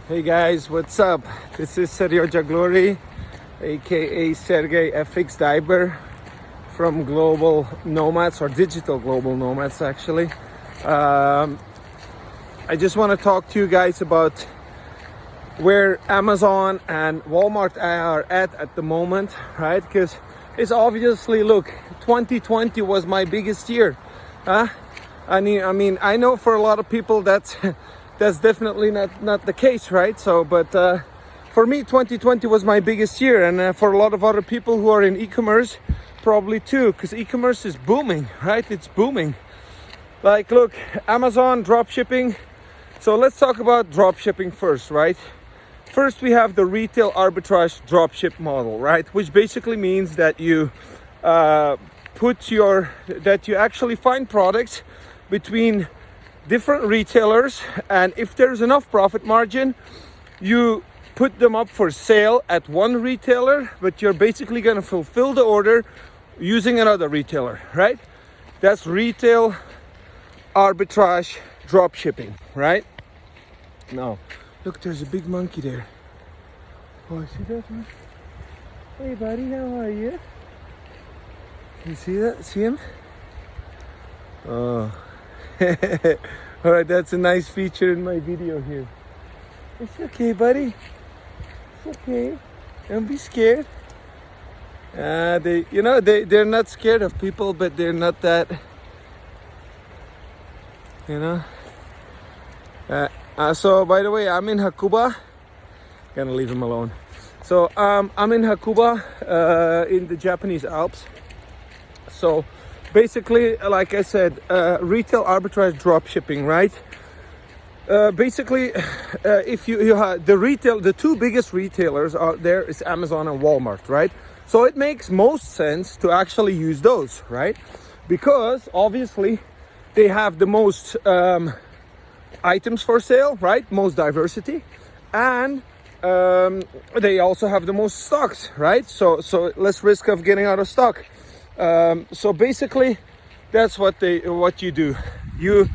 Hey guys, what's up? This is Sergio Glory, aka Sergey FX Diver from Global Nomads, or Digital Global Nomads actually. I just want to talk to you guys about where Amazon and Walmart are at the moment, right? Because it's obviously, look, 2020 was my biggest year. I mean, I know for a lot of people that's definitely not the case, right? So, but for me, 2020 was my biggest year, and for a lot of other people who are in e-commerce, probably too, because e-commerce is booming, right? It's booming. Like, look, Amazon dropshipping. So let's talk about dropshipping first, right? First, we have the retail arbitrage dropship model, right? Which basically means that you you actually find products between different retailers, and if there's enough profit margin, you put them up for sale at one retailer, but you're basically going to fulfill the order using another retailer, right? That's retail arbitrage drop shipping, right? Now, look, there's a big monkey there. Oh, see that one? Hey buddy, how are you? You see that? See him? Oh. All right, that's a nice feature in my video here. It's okay, buddy. It's okay. Don't be scared. They're not scared of people, but they're not that, So by the way, I'm in Hakuba. Gonna leave him alone. So I'm in Hakuba, in the Japanese Alps. So basically, like I said, retail arbitrage drop shipping, right? Basically, if you have the two biggest retailers out there is Amazon and Walmart, right? So it makes most sense to actually use those, right? Because obviously they have the most items for sale, right? Most diversity, and they also have the most stocks, right? So less risk of getting out of stock. So basically, that's what you do. You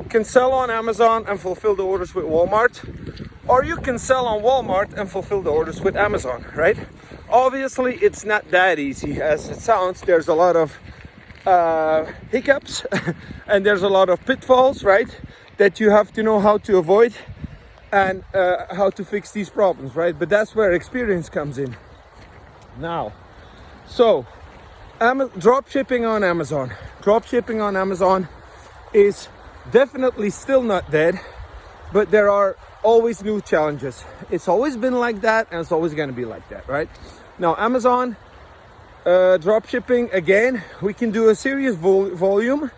can sell on Amazon and fulfill the orders with Walmart, or you can sell on Walmart and fulfill the orders with Amazon, right? Obviously, it's not that easy as it sounds. There's a lot of hiccups and there's a lot of pitfalls, right? That you have to know how to avoid and how to fix these problems, right? But that's where experience comes in. Now, so drop shipping on Amazon. Drop shipping on Amazon is definitely still not dead, but there are always new challenges. It's always been like that, and it's always going to be like that, right? Now, Amazon drop shipping, again, we can do a serious volume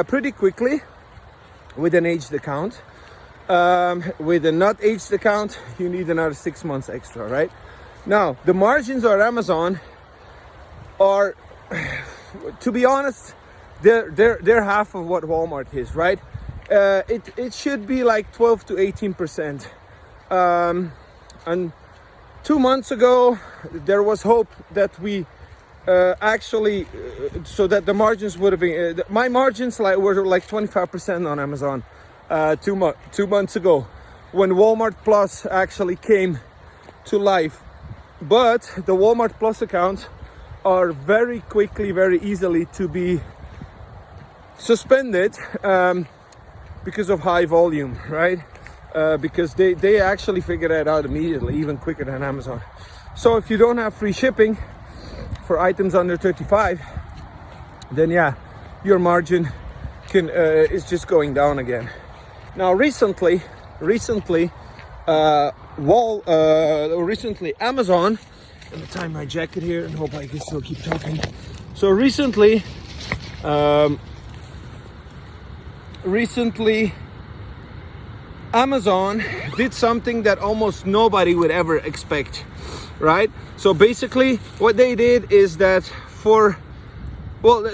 pretty quickly with an aged account. With a not aged account, you need another 6 months extra, right? Now, the margins on Amazon are, to be honest, they're half of what Walmart is, right? It should be like 12 to 18%. And 2 months ago, there was hope that we actually, so that the margins would have been, my margins were like 25% on Amazon 2 months ago, when Walmart Plus actually came to life. But the Walmart Plus accounts are very quickly, very easily to be suspended because of high volume, right? Because they actually figure that out immediately, even quicker than Amazon. So if you don't have free shipping for items under 35, then yeah, your margin is just going down again. Now recently Amazon, let me tie my jacket here and hope I can still keep talking. So recently Amazon did something that almost nobody would ever expect, right? So basically what they did is that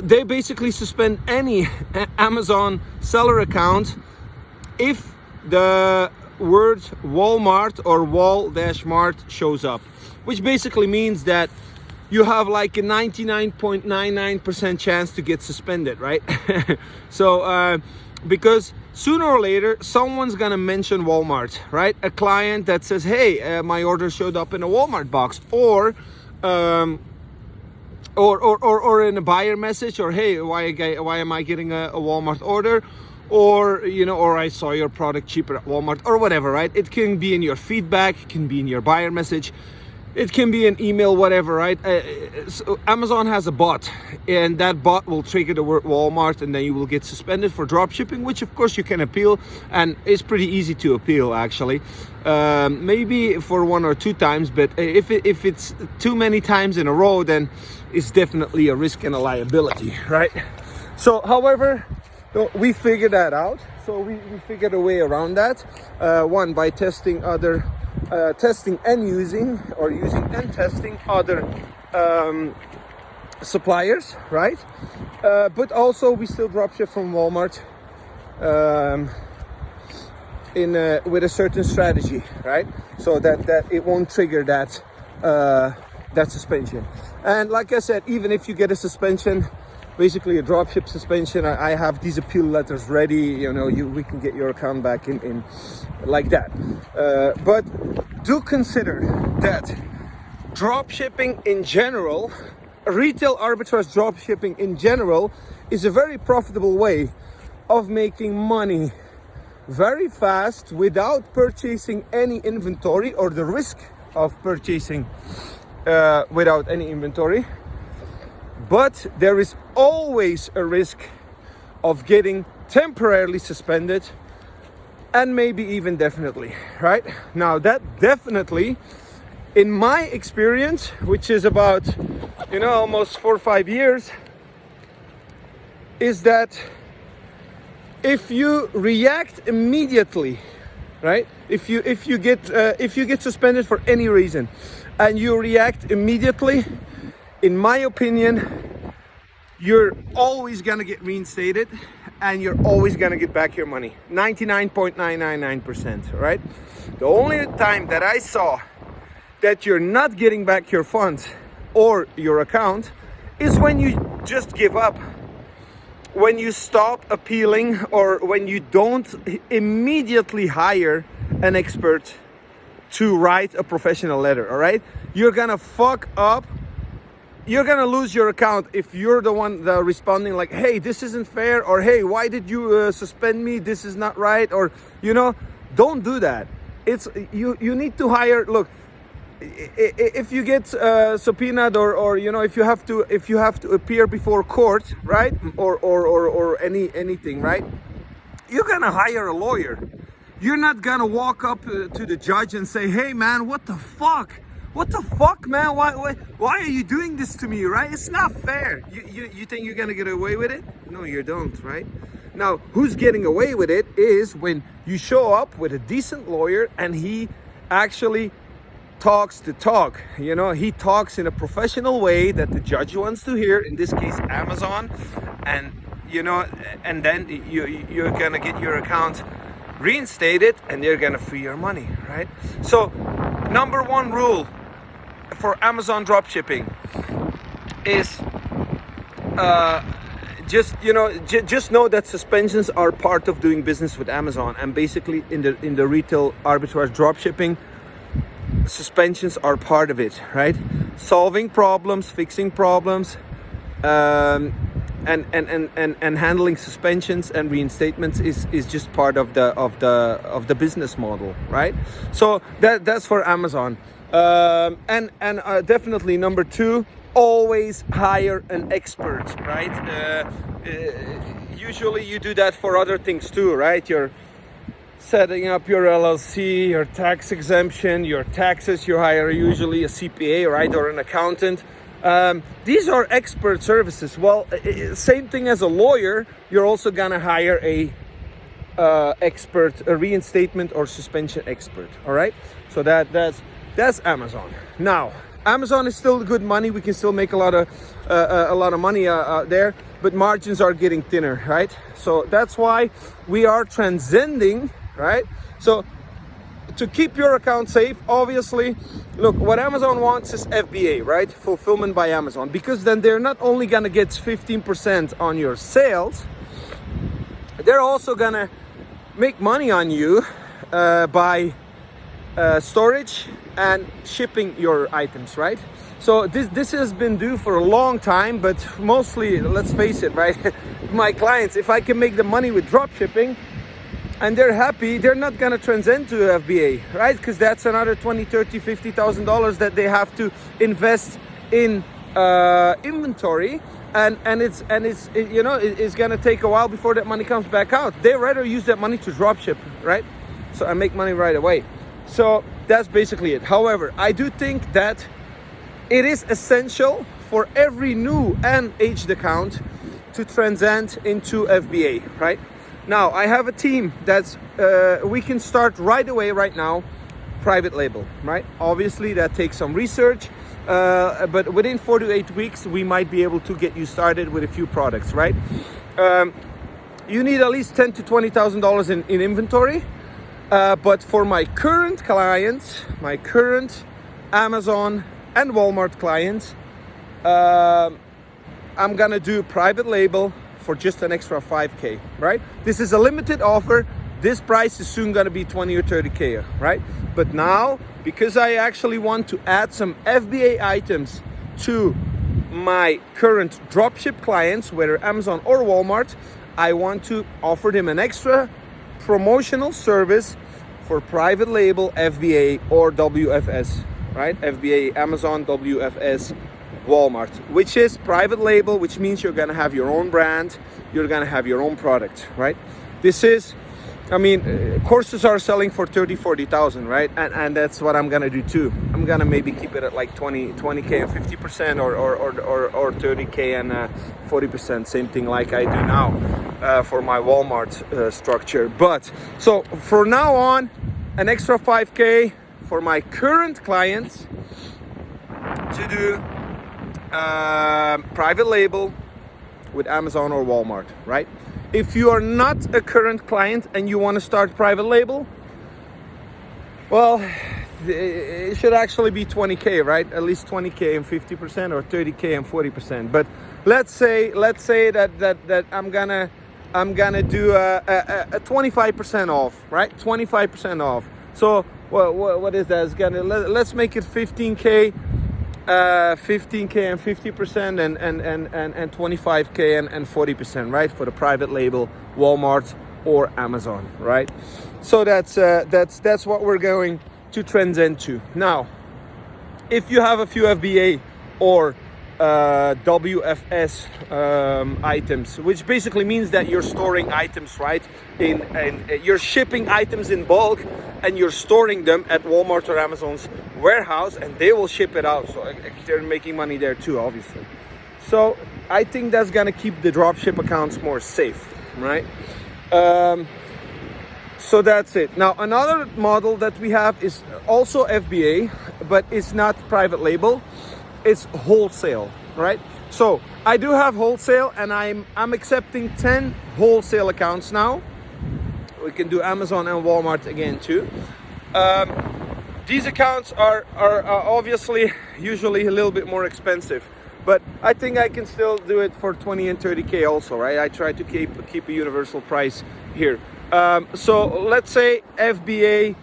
they basically suspend any Amazon seller account if the word Walmart or Wall-Mart shows up, which basically means that you have like a 99.99% chance to get suspended, right? So because sooner or later someone's gonna mention Walmart, right? A client that says, hey, my order showed up in a Walmart box, or in a buyer message, or hey, why am I getting a Walmart order, or or I saw your product cheaper at Walmart, or whatever, right? It can be in your feedback, it can be in your buyer message, it can be an email, whatever, right? So Amazon has a bot, and that bot will trigger the word Walmart, and then you will get suspended for drop shipping, which of course you can appeal, and it's pretty easy to appeal actually. Maybe for 1 or 2 times, but if it's too many times in a row, then it's definitely a risk and a liability, right? So, however, we figured that out. So we figured a way around that. One, by testing and using and testing other suppliers, right? But also we still dropship from Walmart with a certain strategy, right? So that it won't trigger that suspension. And like I said, even if you get a suspension, basically a dropship suspension, I have these appeal letters ready. We can get your account back in like that. But do consider that dropshipping in general, retail arbitrage dropshipping in general, is a very profitable way of making money very fast without purchasing any inventory, or the risk of purchasing without any inventory. But there is always a risk of getting temporarily suspended, and maybe even definitely, right? Now that definitely, in my experience, which is about almost 4 or 5 years, is that if you react immediately, right? If you get suspended for any reason and you react immediately, in my opinion, you're always gonna get reinstated, and you're always gonna get back your money. 99.999%, right? The only time that I saw that you're not getting back your funds or your account is when you just give up, when you stop appealing, or when you don't immediately hire an expert to write a professional letter, all right? You're gonna fuck up. You're gonna lose your account if you're the one that responding like, hey, this isn't fair, or hey, why did you suspend me? This is not right, or don't do that. It's you need to hire. Look, if you get subpoenaed, or if you have to appear before court, right, or anything, right, you're gonna hire a lawyer. You're not gonna walk up to the judge and say, hey man, what the fuck? What the fuck, man? Why are you doing this to me, right? It's not fair. You think you're gonna get away with it? No, you don't, right? Now, who's getting away with it is when you show up with a decent lawyer and he actually talks the talk. He talks in a professional way that the judge wants to hear, in this case, Amazon, and and then you're gonna get your account reinstated, and they're gonna free your money, right? So, number 1 rule for Amazon dropshipping is just know that suspensions are part of doing business with Amazon, and basically in the retail arbitrage dropshipping, suspensions are part of it, right? Solving problems, fixing problems, and handling suspensions and reinstatements is just part of the business model, right? So that's for Amazon. And definitely number 2, always hire an expert, right? Usually you do that for other things too, right? You're setting up your LLC, your tax exemption, your taxes, you hire usually a CPA, right, or an accountant. These are expert services. Well, same thing as a lawyer, you're also gonna hire a reinstatement or suspension expert, all right? So that's Amazon. Now, Amazon is still good money. We can still make a lot of money there, but margins are getting thinner, right? So that's why we are transcending, right? So to keep your account safe, obviously, look, what Amazon wants is FBA, right? Fulfillment by Amazon, because then they're not only gonna get 15% on your sales, they're also gonna make money on you by storage and shipping your items, right? So this has been due for a long time, but mostly, let's face it, right? My clients, if I can make the money with drop shipping and they're happy, they're not gonna transcend to FBA, right? Because that's another $20, $30, $50,000 that they have to invest in inventory, and it's you know, it's gonna take a while before that money comes back out. They rather use that money to drop ship, right? So I make money right away. So that's basically it. However, I do think that it is essential for every new and aged account to transcend into FBA, right? Now, I have a team that's, we can start right away, right now, private label, right? Obviously, that takes some research, but within 4 to 8 weeks, we might be able to get you started with a few products, right? You need at least $10,000 to $20,000 in inventory. But for my current clients, my current Amazon and Walmart clients, I'm gonna do private label for just an extra 5K, right? This is a limited offer. This price is soon gonna be 20 or 30K, right? But now, because I actually want to add some FBA items to my current dropship clients, whether Amazon or Walmart, I want to offer them an extra promotional service for private label FBA or WFS, right? FBA, Amazon, WFS, Walmart, which is private label, which means you're gonna have your own brand, you're gonna have your own product, right? This is, I mean, courses are selling for 30, 40,000, right? And that's what I'm gonna do too. I'm gonna maybe keep it at like 20K and 50% or 30K and 40%, same thing like I do now for my Walmart structure. But so for now on, an extra 5K for my current clients to do private label with Amazon or Walmart, right? If you are not a current client and you want to start private label, well, it should actually be 20K, right? At least 20K and 50% or 30K and 40%. But let's say that I'm gonna do a 25% off, right? 25% off. So what is that? It's gonna, let's make it 15K. 15K and 50% and 25K and 40%, right? For the private label, Walmart or Amazon, right? So that's what we're going to transcend to. Now, if you have a few FBA or WFS items, which basically means that you're storing items, right? And you're shipping items in bulk and you're storing them at Walmart or Amazon's warehouse, and they will ship it out. So they're making money there too, obviously. So I think that's gonna keep the dropship accounts more safe, right? So that's it. Now, another model that we have is also FBA, but it's not private label. It's wholesale, right? So I do have wholesale, and I'm accepting 10 wholesale accounts now. We can do Amazon and Walmart again too. These accounts are obviously usually a little bit more expensive, but I think I can still do it for 20 and 30K also, right? I try to keep a universal price here. So let's say FBA,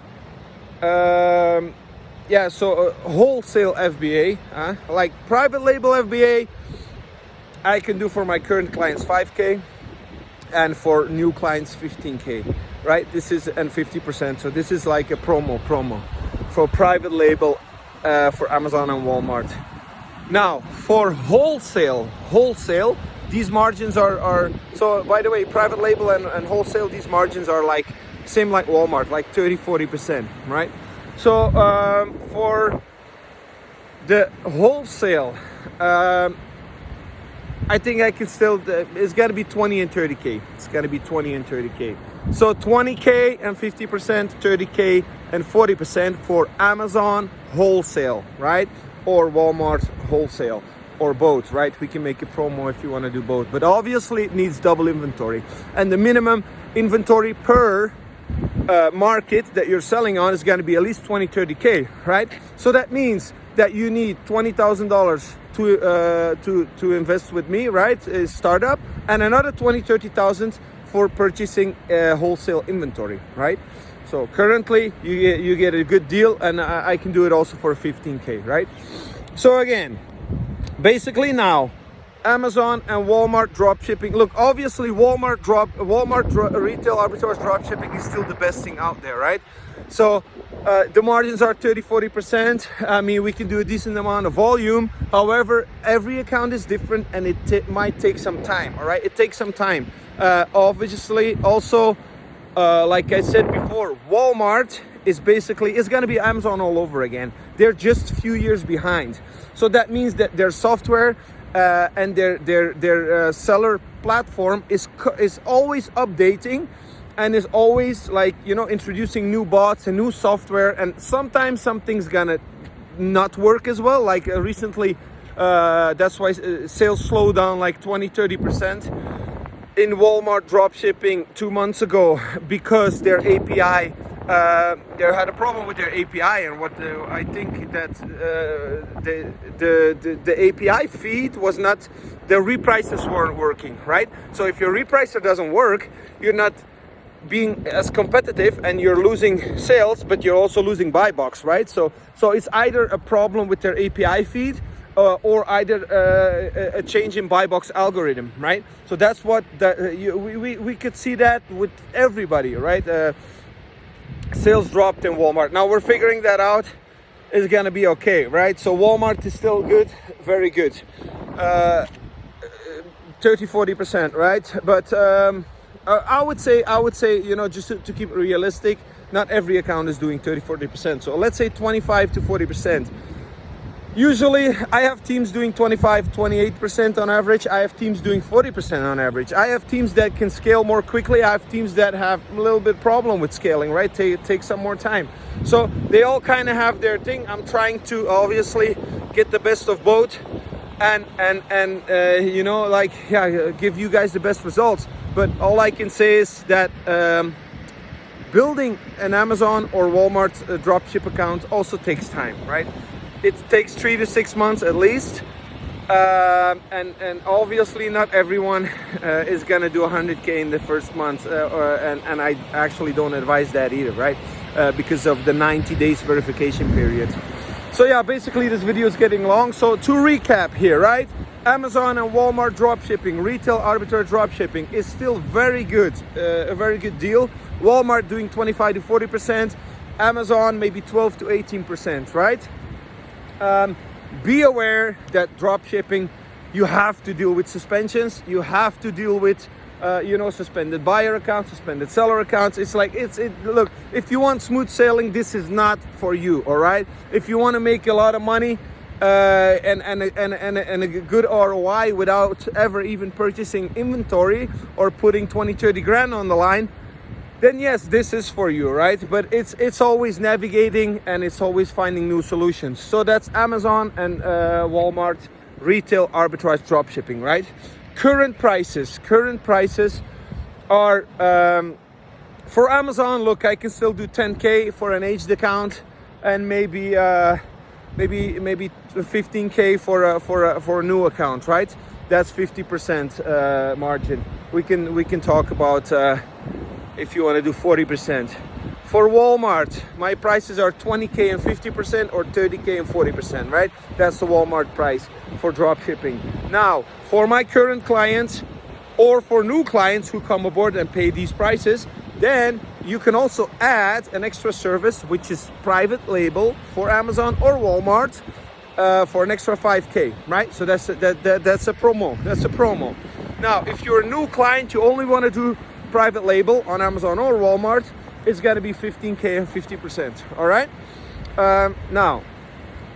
yeah, so wholesale FBA, like private label FBA, I can do for my current clients 5K, and for new clients 15K, right? This is, and 50%. So this is like a promo for private label for Amazon and Walmart. Now for wholesale, these margins are so, by the way, private label and wholesale, these margins are like same like Walmart, like 30-40%, right? So for the wholesale, I think I can still, it's got to be 20 and 30K. It's got to be 20 and 30K. So 20K and 50%, 30K and 40% for Amazon wholesale, right? Or Walmart wholesale, or both, right? We can make a promo if you want to do both. But obviously it needs double inventory. And the minimum inventory per market that you're selling on is going to be at least 20-30K, right? So that means that you need $20,000 to invest with me, right? A startup, and another 20-30,000 for purchasing wholesale inventory, right? So currently you get a good deal, and I can do it also for 15K, right? So again, basically now, Amazon and Walmart drop shipping. Look, obviously Walmart retail arbitrage drop shipping is still the best thing out there, right? So the margins are 30-40%. I mean, we can do a decent amount of volume. However, every account is different, and it might take some time. All right, it takes some time. Obviously, also, like I said before, Walmart is going to be Amazon all over again. They're just a few years behind. So that means that their software and their seller platform is always updating, and is always, like, you know, introducing new bots and new software, and sometimes something's gonna not work as well. Like recently, that's why sales slowed down like 20-30% in Walmart drop shipping 2 months ago, because their API, they had a problem with their API, and I think that the API feed was not, the reprices weren't working, right? So if your repricer doesn't work, you're not being as competitive, and you're losing sales, but you're also losing buy box, right? So it's either a problem with their API feed, or either a change in buy box algorithm, right? So that's what we could see that with everybody, right? Sales dropped in Walmart. Now we're figuring that out. It's gonna be okay, right? So Walmart is still good, very good, 30-40%, right? But I would say, you know, just to keep it realistic, not every account is doing 30-40%. So let's say 25-40%. Usually I have teams doing 25-28% on average. I have teams doing 40% on average. I have teams that can scale more quickly. I have teams that have a little bit problem with scaling, right? Take some more time. So they all kind of have their thing. I'm trying to obviously get the best of both, and you know, like, yeah, give you guys the best results. But all I can say is that building an Amazon or Walmart dropship account also takes time, right? It takes 3 to 6 months at least, and obviously not everyone is gonna do 100K in the first month, and I actually don't advise that either, right? Because of the 90 days verification period. So yeah, basically this video is getting long. So to recap here, right? Amazon and Walmart dropshipping, retail arbitrage dropshipping is still very good, a very good deal. Walmart doing 25-40%, Amazon maybe 12-18%, right? Be aware that dropshipping, you have to deal with suspensions, you have to deal with you know, suspended buyer accounts, suspended seller accounts. It's like, look, if you want smooth sailing, this is not for you, all right? If you want to make a lot of money and a good ROI without ever even purchasing inventory or putting 20-30 grand on the line, then yes, this is for you, right? But it's always navigating, and it's always finding new solutions. So that's Amazon and Walmart retail arbitrage dropshipping, right? Current prices are for Amazon. Look, I can still do 10K for an aged account, and maybe 15K for a new account, right? That's 50% margin. We can talk about if you want to do 40%. For Walmart, my prices are 20K and 50%, or 30K and 40%, right? That's the Walmart price for drop shipping. Now, for my current clients or for new clients who come aboard and pay these prices, then you can also add an extra service, which is private label for Amazon or Walmart for an extra 5K, right? So that's a promo. That's a promo. Now, if you're a new client, you only want to do private label on Amazon or Walmart, it's going to be 15K and 50%. All right. Now,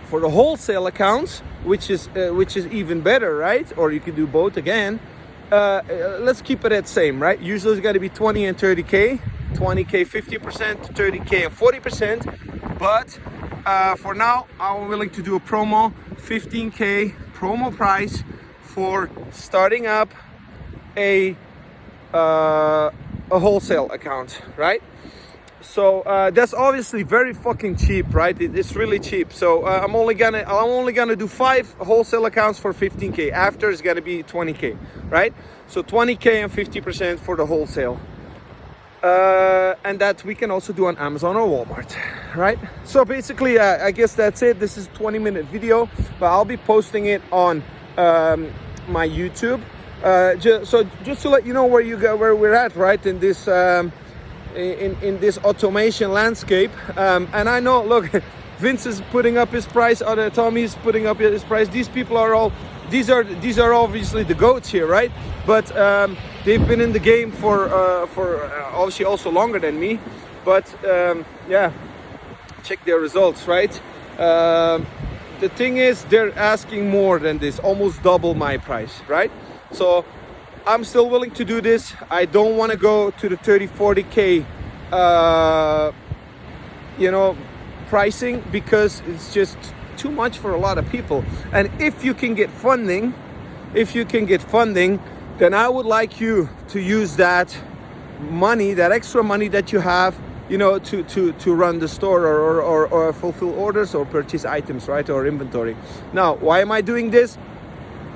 for the wholesale accounts, which is even better, right? Or you can do both again. Let's keep it at same, right? Usually it's got to be 20 and 30K, 20K 50%, 30K and 40%. But for now, I'm willing to do a promo, 15K promo price for starting up a wholesale account, right? That's obviously very fucking cheap, right? It's really cheap. So I'm only gonna do 5 wholesale accounts for 15K. After it's gonna be 20K, right? So 20K and 50% for the wholesale. And that we can also do on Amazon or Walmart, right? So basically, I guess that's it. This is a 20-minute video, but I'll be posting it on my YouTube. Just to let you know where we're at, right? In this in this automation landscape. And I know, look, Vince is putting up his price, other Tommy's putting up his price. These people are all, these are obviously the goats here, right? But they've been in the game for obviously also longer than me. But yeah, check their results, right? The thing is, they're asking more than this, almost double my price, right? So I'm still willing to do this. I don't want to go to the 30-40K pricing, because it's just too much for a lot of people. And if you can get funding, then I would like you to use that money, that extra money that you have, to run the store or fulfill orders or purchase items, right? Or inventory. Now, why am I doing this?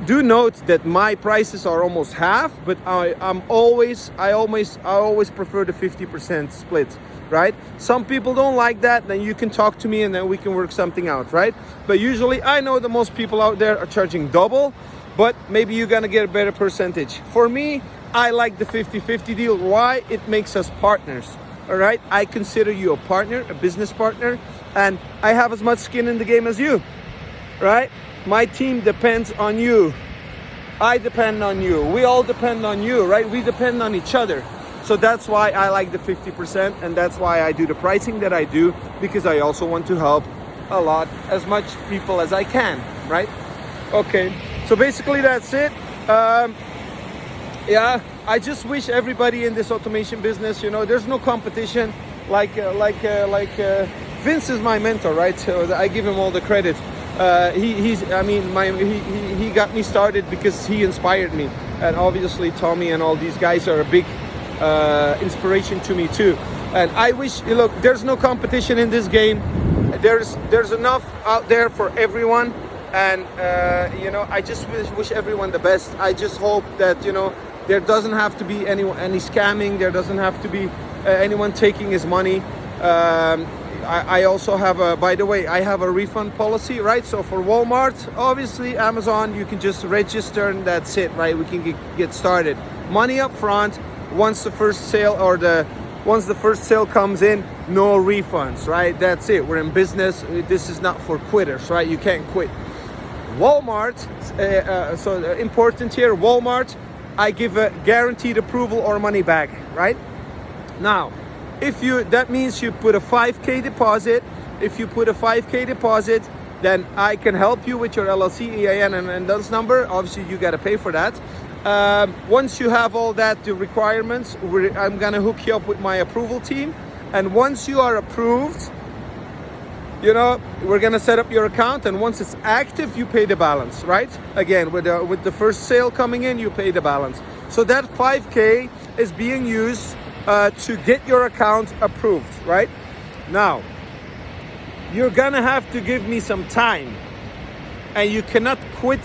Do note that my prices are almost half, but I always prefer the 50% split, right? Some people don't like that, then you can talk to me and then we can work something out, right? But usually I know that most people out there are charging double, but maybe you're gonna get a better percentage. For me, I like the 50-50 deal. Why? It makes us partners, all right? I consider you a partner, a business partner, and I have as much skin in the game as you, right? My team depends on you. I depend on you. We all depend on you, right? We depend on each other. So that's why I like the 50%, and that's why I do the pricing that I do, because I also want to help as much people as I can, right? Okay, so basically that's it. Yeah, I just wish everybody in this automation business, there's no competition. Like Vince is my mentor, right? So I give him all the credit. He got me started because he inspired me, and obviously Tommy and all these guys are a big inspiration to me too. And I wish, look, there's no competition in this game. There's enough out there for everyone, and I just wish everyone the best. I just hope that there doesn't have to be any scamming. There doesn't have to be anyone taking his money. I also have I have a refund policy, right? So for Walmart, obviously Amazon, you can just register and that's it, right? We can get started. Money up front. Once the first sale comes in, no refunds, right? That's it. We're in business. This is not for quitters, right? You can't quit. Walmart, so important here, Walmart, I give a guaranteed approval or money back, right? Now, that means you put a 5K deposit. If you put a 5K deposit, then I can help you with your LLC, EIN, and DUNS number. Obviously, you got to pay for that. Once you have all that, the requirements, I'm going to hook you up with my approval team. And once you are approved, we're going to set up your account. And once it's active, you pay the balance, right? Again, with the first sale coming in, you pay the balance. So that 5K is being used to get your account approved, right? Now, you're gonna have to give me some time, and you cannot quit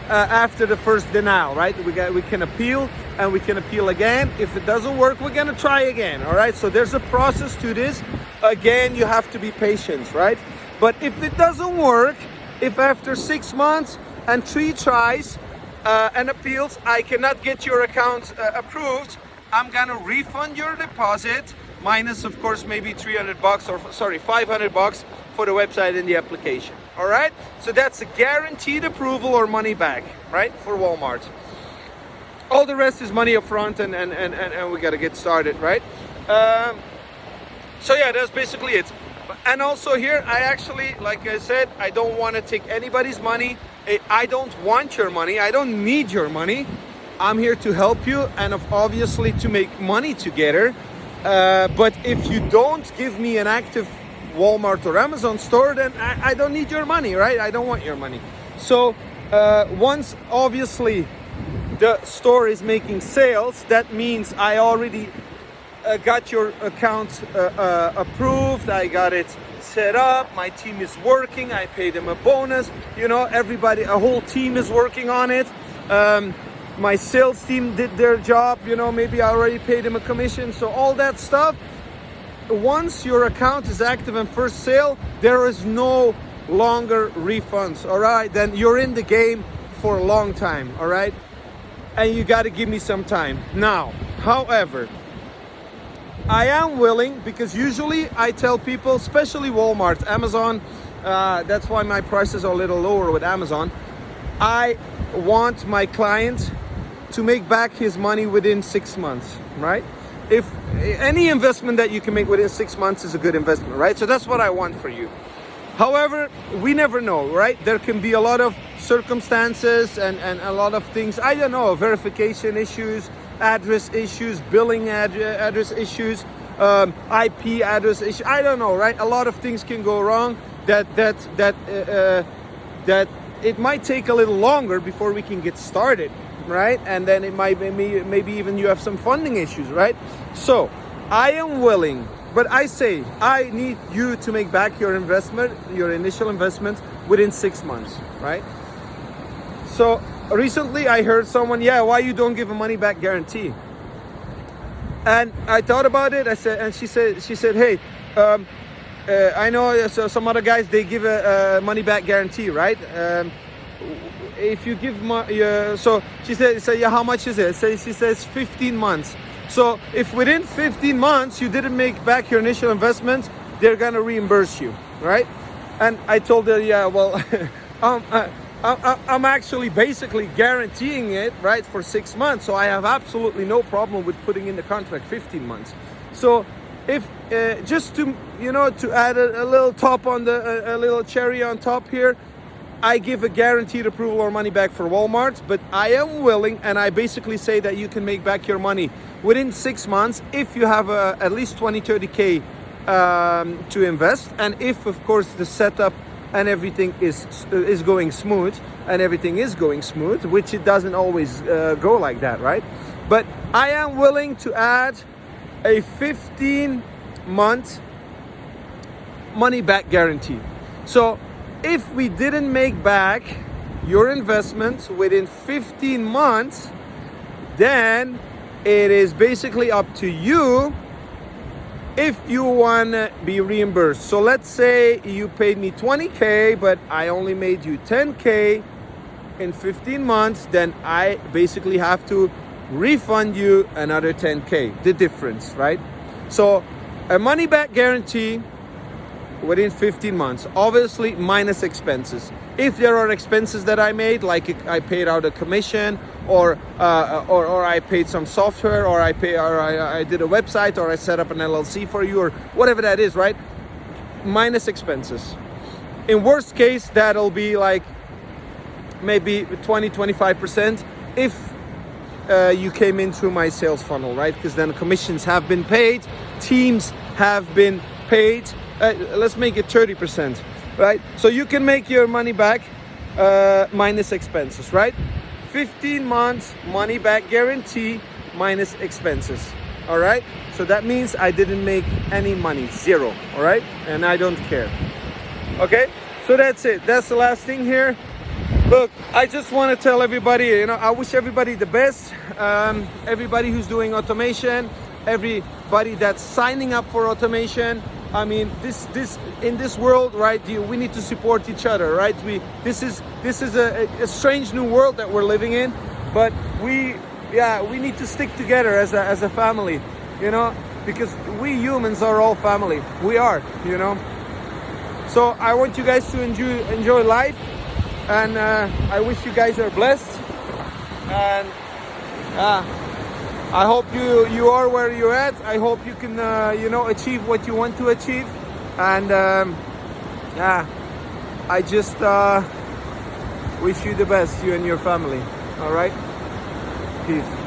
after the first denial, right? We can appeal, and we can appeal again. If it doesn't work, we're gonna try again, all right? So there's a process to this. Again, you have to be patient, right? But if it doesn't work, if after 6 months and 3 tries and appeals, I cannot get your account approved, I'm gonna refund your deposit, minus of course maybe $300 or $500 for the website and the application. All right, so that's a guaranteed approval or money back, right, for Walmart. All the rest is money up front, and we gotta get started, right? So yeah, that's basically it. And also here, I actually, like I said, I don't want to take anybody's money. I don't want your money. I don't need your money. I'm here to help you and obviously to make money together. But if you don't give me an active Walmart or Amazon store, then I don't need your money, right? I don't want your money. So once obviously the store is making sales, that means I already got your account approved. I got it set up. My team is working. I paid them a bonus. You know, everybody, a whole team is working on it. My sales team did their job. You know, maybe I already paid them a commission. So all that stuff. Once your account is active and first sale, there is no longer refunds. All right, then you're in the game for a long time. All right, and you got to give me some time now. However, I am willing, because usually I tell people, especially Walmart, Amazon, that's why my prices are a little lower with Amazon. I want my client to make back his money within 6 months, right? If any investment that you can make within 6 months is a good investment, right? So that's what I want for you. However, we never know, right? There can be a lot of circumstances and a lot of things, I don't know, verification issues, address issues, billing address issues, IP address issues, I don't know, right? A lot of things can go wrong that it might take a little longer before we can get started, right? And then it might be maybe even you have some funding issues, right? So I am willing, but I say I need you to make back your investment, your initial investment, within 6 months, right? So recently I heard someone, yeah, why you don't give a money back guarantee? And I thought about it. I said, and she said, hey, I know some other guys, they give a money back guarantee, right? If you give so she said, yeah, how much is it? So she says 15 months. So if within 15 months you didn't make back your initial investment, they're gonna reimburse you, right? And I told her, yeah, well, I'm actually basically guaranteeing it, right, for 6 months. So I have absolutely no problem with putting in the contract 15 months. So if just to, you know, to add a little top on the, a little cherry on top here, I give a guaranteed approval or money back for Walmart, but I am willing, and I basically say that you can make back your money within 6 months if you have at least 20-30K to invest, and if, of course, the setup and everything is going smooth, and everything is going smooth, which it doesn't always go like that, right? But I am willing to add a 15-month money back guarantee. So if we didn't make back your investment within 15 months, then it is basically up to you if you want to be reimbursed. So let's say you paid me 20K, but I only made you 10K in 15 months, then I basically have to refund you another 10K, the difference, right? So a money back guarantee within 15 months, obviously minus expenses. If there are expenses that I made, like I paid out a commission, or I paid some software, or I did a website, or I set up an LLC for you, or whatever that is, right? Minus expenses. In worst case, that'll be like maybe 20-25% if you came in through my sales funnel, right? Because then commissions have been paid, teams have been paid. Let's make it 30%, right? So you can make your money back minus expenses, right? 15 months money back guarantee minus expenses, all right? So that means I didn't make any money, zero, all right? And I don't care, okay? So that's it. That's the last thing here. Look, I just want to tell everybody, you know, I wish everybody the best. Everybody who's doing automation, everybody that's signing up for automation. I mean, this in this world, right? We need to support each other, right? This is a strange new world that we're living in, but we need to stick together as a family, you know, because we humans are all family. We are, you know. So I want you guys to enjoy life, and I wish you guys are blessed, and I hope you are where you're at. I hope you can you know, achieve what you want to achieve, and I just wish you the best, you and your family. All right, peace.